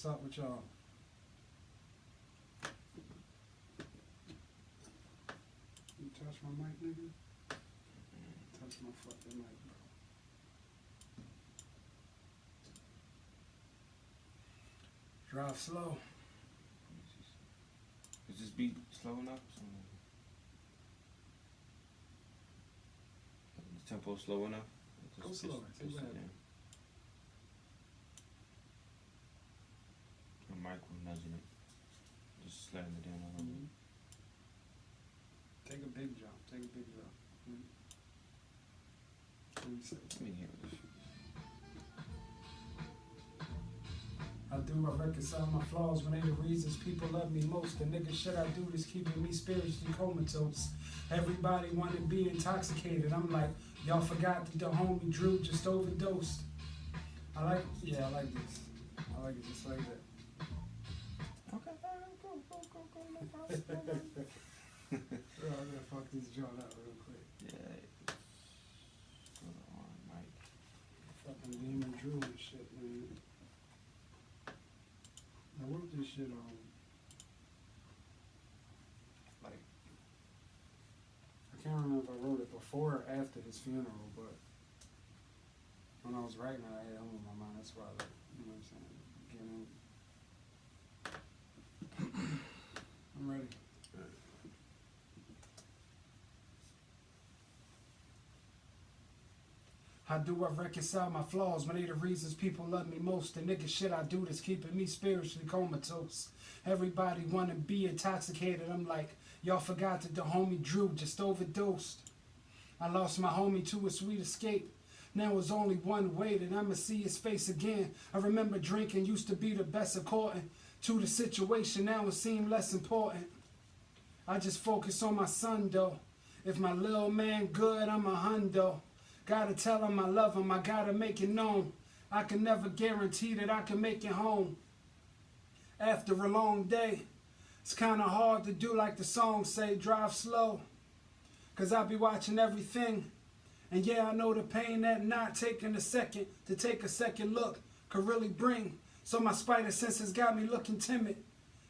What's up with y'all? You touch my mic, nigga? Touch my fucking mic, bro. Drive slow. Is this beat slow enough? The tempo slow enough? Go slower. Take your time. The mic was nudging it. Just sliding it down a little bit. Take a big jump. Take a big jump. Let me hear this. I do, I reconcile my flaws when they the reasons people love me most. The nigga shit I do is keeping me spiritually comatose. Everybody wanna be intoxicated. I'm like, y'all forgot that the homie Drew just overdosed. I like this. I like it just like that. Okay, go. I'm gonna fuck this joint up real quick. Yeah. Put it on, Mike. Fucking Demon Drew and shit, man. I wrote this shit on, like, I can't remember if I wrote it before or after his funeral, but when I was writing it, I had him on my mind. That's why, like, you know what I'm saying? I'm ready. How do I reconcile my flaws when they the reasons people love me most? The nigga shit I do that's keeping me spiritually comatose. Everybody wanna be intoxicated. I'm like, y'all forgot that the homie Drew just overdosed. I lost my homie to a sweet escape. Now it's only one way that I'ma see his face again. I remember drinking used to be the best according to the situation. Now it seemed less important. I just focus on my son though. If my little man good, I'm a hundo. Gotta tell him I love him, I gotta make it known. I can never guarantee that I can make it home. After a long day, it's kinda hard to do like the song say, drive slow. Cause I be watching everything. And yeah, I know the pain that not taking a second to take a second look could really bring. So my spider senses got me looking timid.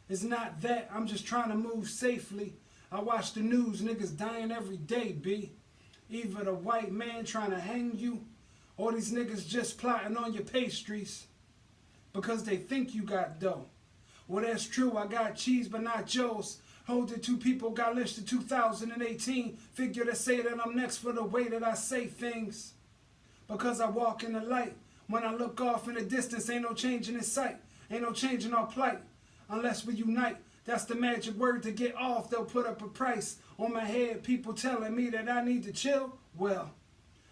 It's not that, I'm just trying to move safely. I watch the news, niggas dying every day, B. Either the white man trying to hang you, or these niggas just plotting on your pastries because they think you got dough. Well, that's true, I got cheese, but not Joe's. Hold it, two people got lynched in 2018. Figure to say that I'm next for the way that I say things. Because I walk in the light. When I look off in the distance, ain't no changing in sight. Ain't no changing our plight. Unless we unite. That's the magic word to get off. They'll put up a price. On my head, people telling me that I need to chill. Well,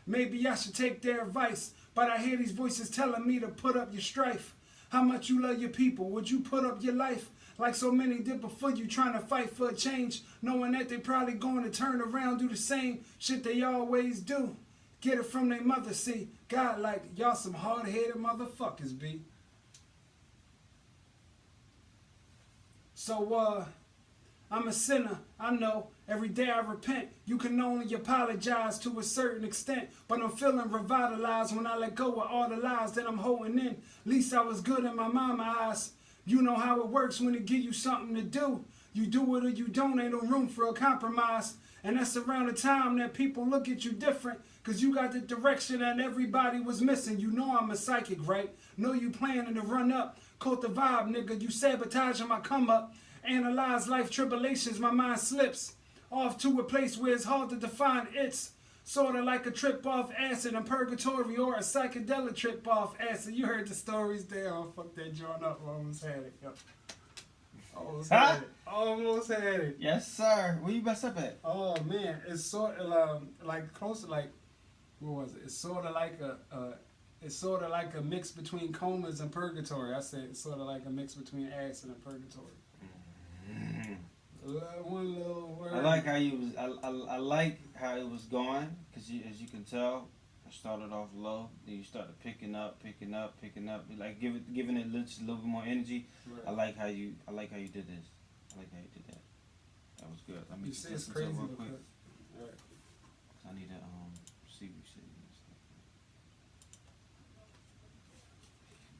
maybe I should take their advice. But I hear these voices telling me to put up your strife. How much you love your people? Would you put up your life? Like so many did before you, trying to fight for a change, knowing that they probably going to turn around, do the same shit they always do. Get it from their mother, see. God, like, y'all some hard-headed motherfuckers, B. So, I'm a sinner, I know. Every day I repent. You can only apologize to a certain extent. But I'm feeling revitalized when I let go of all the lies that I'm holding in. Least I was good in my mama eyes. You know how it works when it give you something to do. You do it or you don't, ain't no room for a compromise. And that's around the time that people look at you different. Cause you got the direction that everybody was missing. You know I'm a psychic, right? Know you planning to run up. Caught the vibe, nigga. You sabotaging my come up. Analyze life tribulations, my mind slips. Off to a place where it's hard to define. It's sorta like a trip off acid in purgatory or a psychedelic trip off acid. You heard the stories there. Oh, fuck that joint up. Almost had it. Yo. Almost had it. Almost had it. Yes, sir. Where you mess up at? Oh man, it's sort of like close to like, what was it? It's sort of like a mix between comas and purgatory. I said it's sort of like a mix between acid and purgatory. One little word. I like how you was. I like how it was going because as you can tell, I started off low. Then you started picking up, like giving it just a little bit more energy. Right. I like how you did this. I like how you did that. That was good. Let me you just say it's listen crazy to it real quick. All right. I need to see what you said.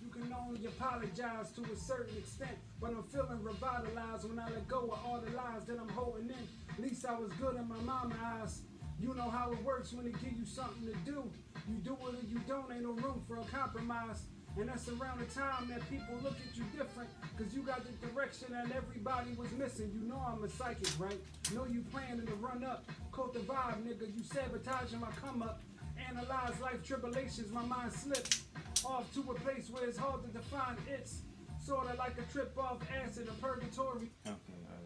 You can only only apologize to a certain extent, but I'm feeling revitalized when I let go of all the lies that I'm holding in. At least I was good in my mama's eyes. You know how it works when they give you something to do. You do it or you don't, ain't no room for a compromise. And that's around the time that people look at you different, cause you got the direction that everybody was missing. You know I'm a psychic, right? Know you planning to run up. Quote the vibe, nigga, you sabotaging my come up. Analyze life tribulations, my mind slips off to a place where it's hard to define. It's sorta like a trip off acid or purgatory. Okay, all right.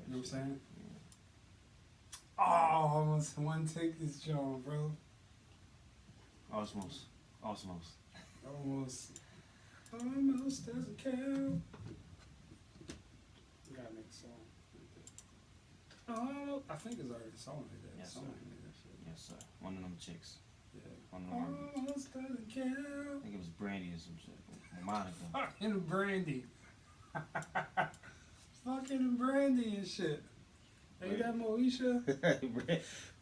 You know what I'm saying? Oh, almost one take this job, bro. Osmos. Almost doesn't count. Gotta make a song. Oh, I think it's already a song like that. Yes, sir. Like that shit. Yes, sir. One of them chicks. Yeah. One of them. Almost doesn't I count. think it was Brandy or some shit. Or Monica. Fucking Brandy. Fucking Brandy and shit. Ain't that Moesha?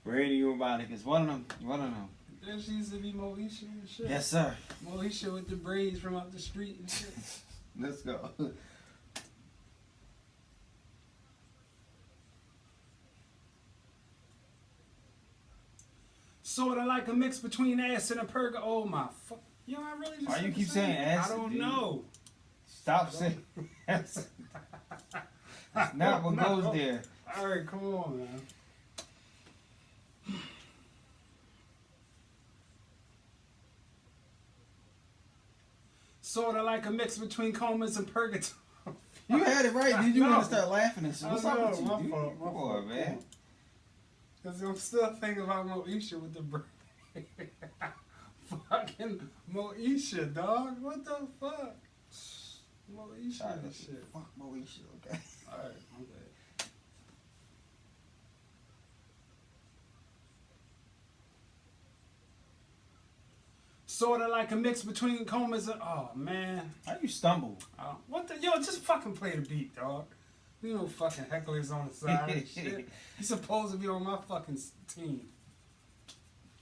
Brandy or Monica. It's one of them. One of them. Then she used to be Moesha and shit. Yes, sir. Moesha with the braids from up the street and shit. Let's go. Sorta like a mix between acid and purga. Oh my fuck. Yo, I really just. Why you keep saying acid? I don't dude? know. Stop saying acid. That's not what goes there. Alright, come on, man. Sorta like a mix between comas and purgatory. You had it right, dude. You No. want to start laughing and shit. What's up with you, my dude? fault, my Come fault, on, man. Cause I'm still thinking about Moesha with the braid. Fucking Moesha, dog. What the fuck? Moesha and shit. Fuck Moesha, okay? Alright, I'm good. Sorta like a mix between comas and. Oh, man. How you stumble? What the. Yo, just fucking play the beat, dog. You know, fucking hecklers on the side and shit. You supposed to be on my fucking team.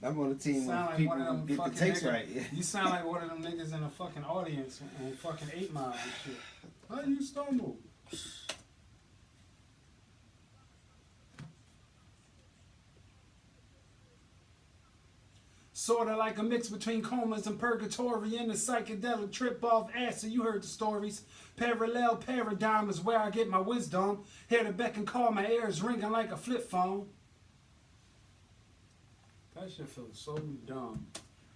I'm on the team Sound when like people one of them get the fucking takes niggas. right. You sound like one of them niggas in a fucking audience on fucking 8 Mile and shit. How you stumble? Sorta like a mix between comas and purgatory and a psychedelic trip off acid. You heard the stories. Parallel paradigm is where I get my wisdom. Hear the beck and call, my ears ringing like a flip phone. That shit feels so dumb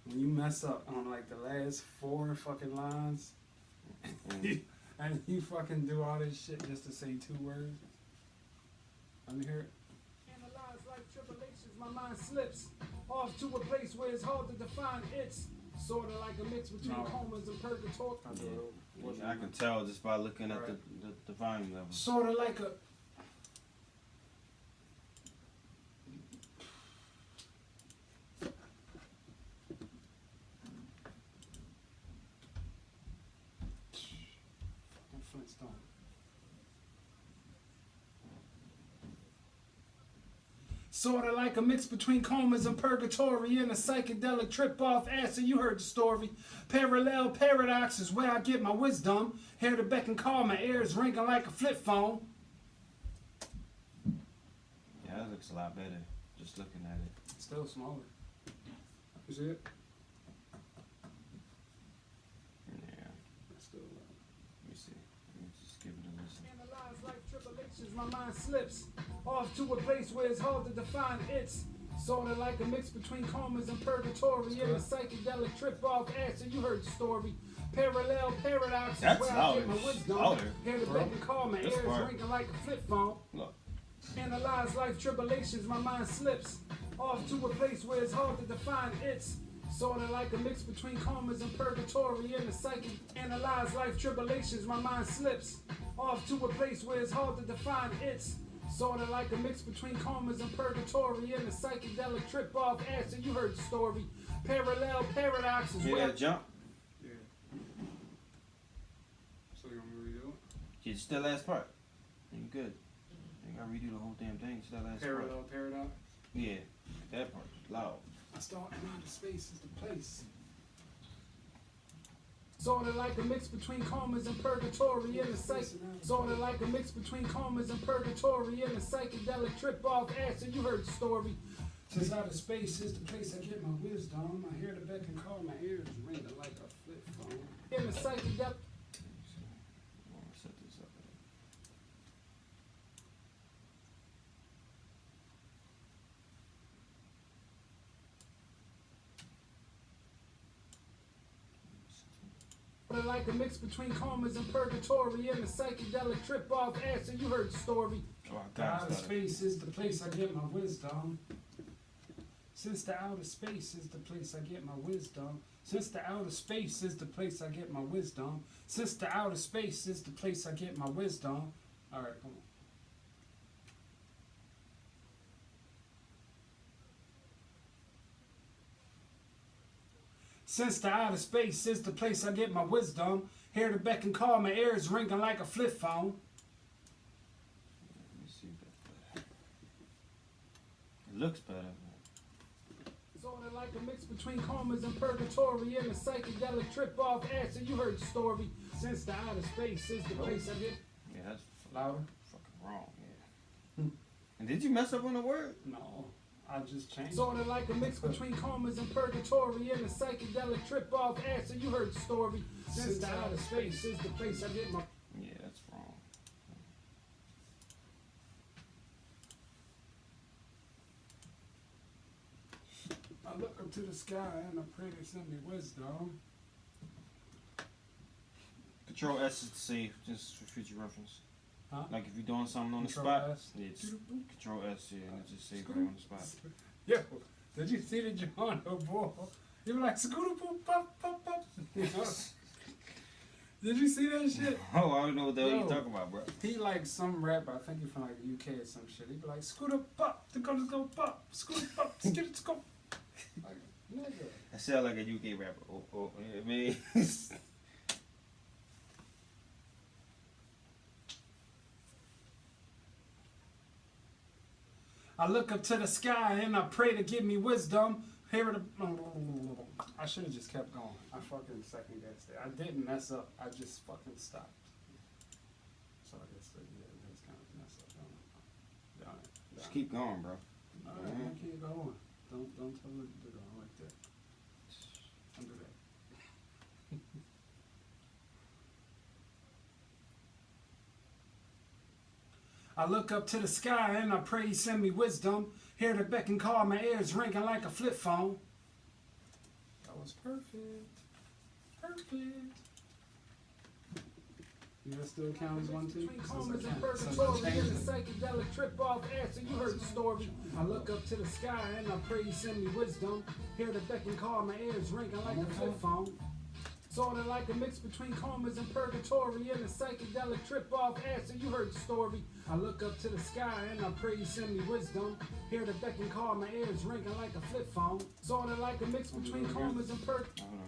when you mess up on like the last 4 fucking lines. And you fucking do all this shit just to say 2 words. Let me hear it. Analyze life tribulations, my mind slips off to a place where it's hard to define. It's sorta like a mix between comas and purgatory. I can tell just by looking at the volume level. Sorta like a. Fucking Flintstone. Sorta like a mix between comas and purgatory and a psychedelic trip off acid. You heard the story. Parallel paradox is where I get my wisdom. Hear the beck and call, my ears ringing like a flip phone. Yeah, that looks a lot better just looking at it. Still smaller. You see it? Yeah. Still. Let me see. Let me just give it a listen. Analyze life tribulations, my mind slips off to a place where it's hard to define. It's sorta like a mix between comas and purgatory and a psychedelic trip off acid. You heard the story. Parallel paradox is That's where I louder. get my wisdom. Louder. Hear the beck and call, my This ears part. ringing like a flip phone. Look. Analyze life tribulations, my mind slips off to a place where it's hard to define. It's sorta like a mix between comas and purgatory and the psychic. Analyze life tribulations, my mind slips off to a place where it's hard to define. It's sorta like a mix between comas and purgatory and the psychedelic trip off acid. You heard the story. Parallel paradox is Hear where. that jump? Yeah. So you want me to redo it? Yeah, just that last part. You good. You gotta redo the whole damn thing. Just that last part. Parallel paradox. Yeah, that part. Loud. I start in outer space is the place. Sorta like a mix between comas and purgatory and a psych. Sorta like a mix between comas and purgatory and a psychedelic trip off acid. You heard the story. Since outer space is the place I get my wisdom, I hear the beck and call, my ears ringing like a flip phone. In a psychedelic. Set this up. Like a mix between comas and purgatory and a psychedelic trip off acid. You heard the story. Outer space is the place I get my wisdom. Since the outer space is the place I get my wisdom. Since the outer space is the place I get my wisdom. Since the outer space is the place I get my wisdom. All right, come on. Since the outer space is the place I get my wisdom. Hear the beck and call, my ears ringing like a flip phone. Let me see if that's better. It looks better. Sorta like a mix between comas and purgatory and a psychedelic trip off acid. You heard the story. Since the outer space is the place I get. Yeah, that's Louder. fucking wrong. Yeah. And did you mess up on the word? No, I just changed. Sorta like a mix between comas and purgatory and a psychedelic trip off acid. You heard the story. Since the outer space is the place I get my. Yeah, that's wrong. I look up to the sky and I pray they send me wisdom. Control S is to save, just for future reference. Huh? Like if you're doing something on Control the spot, S? yeah, it's Control S, yeah, and it just saves right on the spot. Yo, did you see the John boy? He was like, scooter boop, pop, pop, pop. You know? Did you see that shit? Oh, I don't know what the hell you talking about, bro. He like some rapper, I think he from like the UK or some shit. He be like, scooter pop, the go pop, scooter pop, skid it go. Like, nigga. That sound like a UK rapper. Oh, yeah, I mean. I look up to the sky and I pray to give me wisdom. Here the. I should have just kept going. I fucking second guessed it. I didn't mess up. I just fucking stopped. So I guess that, yeah, that's kind of mess up. Just keep going, bro. All right, I'm gonna keep going. Don't tell me to go like that. Don't do that. I look up to the sky and I pray he send me wisdom. Hear the beck and call, my ears ringing like a flip phone. That was perfect. Perfect. You that still count as 1, 2? Comas and purgatory and a psychedelic trip off acid. You heard the story. I look up to the sky and I pray he send me wisdom. Hear the beck and call, my ears ringing like a flip phone. Sorta like a mix between comas and purgatory and a psychedelic trip off acid. You heard the story. I look up to the sky and I pray you send me wisdom. Hear the beck and call, my ears ringing like a flip phone. Sorta like a mix between comas and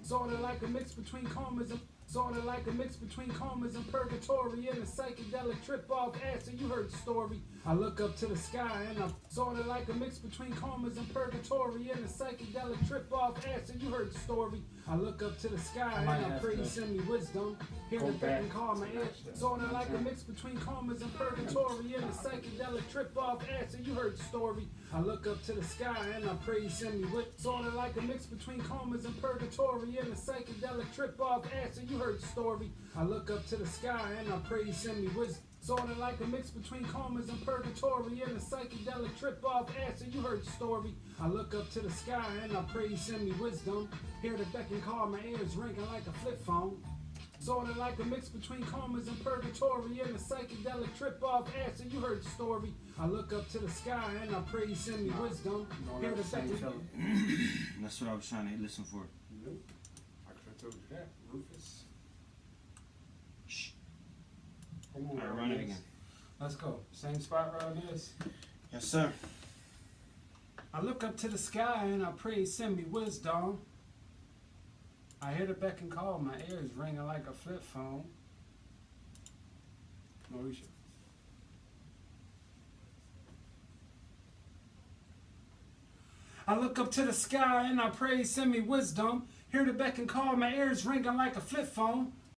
Sorta like a mix between comas and Sorta like a mix between comas and purgatory and a psychedelic trip off acid. You heard the story. I look up to the sky and I sorta like a mix between comas and purgatory and a psychedelic trip off acid. You heard the story. I look up to the sky and I pray you send me wisdom. Hear the beck and call, my ears. Sorta like a mix between comas and purgatory and a psychedelic trip off acid. You heard the story. I look up to the sky and I pray you send me wisdom. Sorta like a mix between comas and purgatory and a psychedelic trip off acid. You heard the story. I look up to the sky and I pray you send me wisdom. Sorta like a mix between comas and purgatory and a psychedelic trip off acid. You heard the story. I look up to the sky and I pray you send me wisdom. Hear the beck and call, my ears ringing like a flip phone. Sorta like a mix between comas and purgatory and a psychedelic trip off acid. You heard the story. I look up to the sky and I pray you send me wisdom. Hear the beck and That's what I was trying to listen for. Nope. I could have told you that, Rufus. Shh. Come on, Alright, run it again. Let's go. Same spot right on this. Yes, sir. I look up to the sky and I pray send me wisdom. I hear the beck and call, my ears ringing like a flip phone. Mauricio. I look up to the sky and I pray send me wisdom. Hear the beck and call, my ears ringing like a flip phone.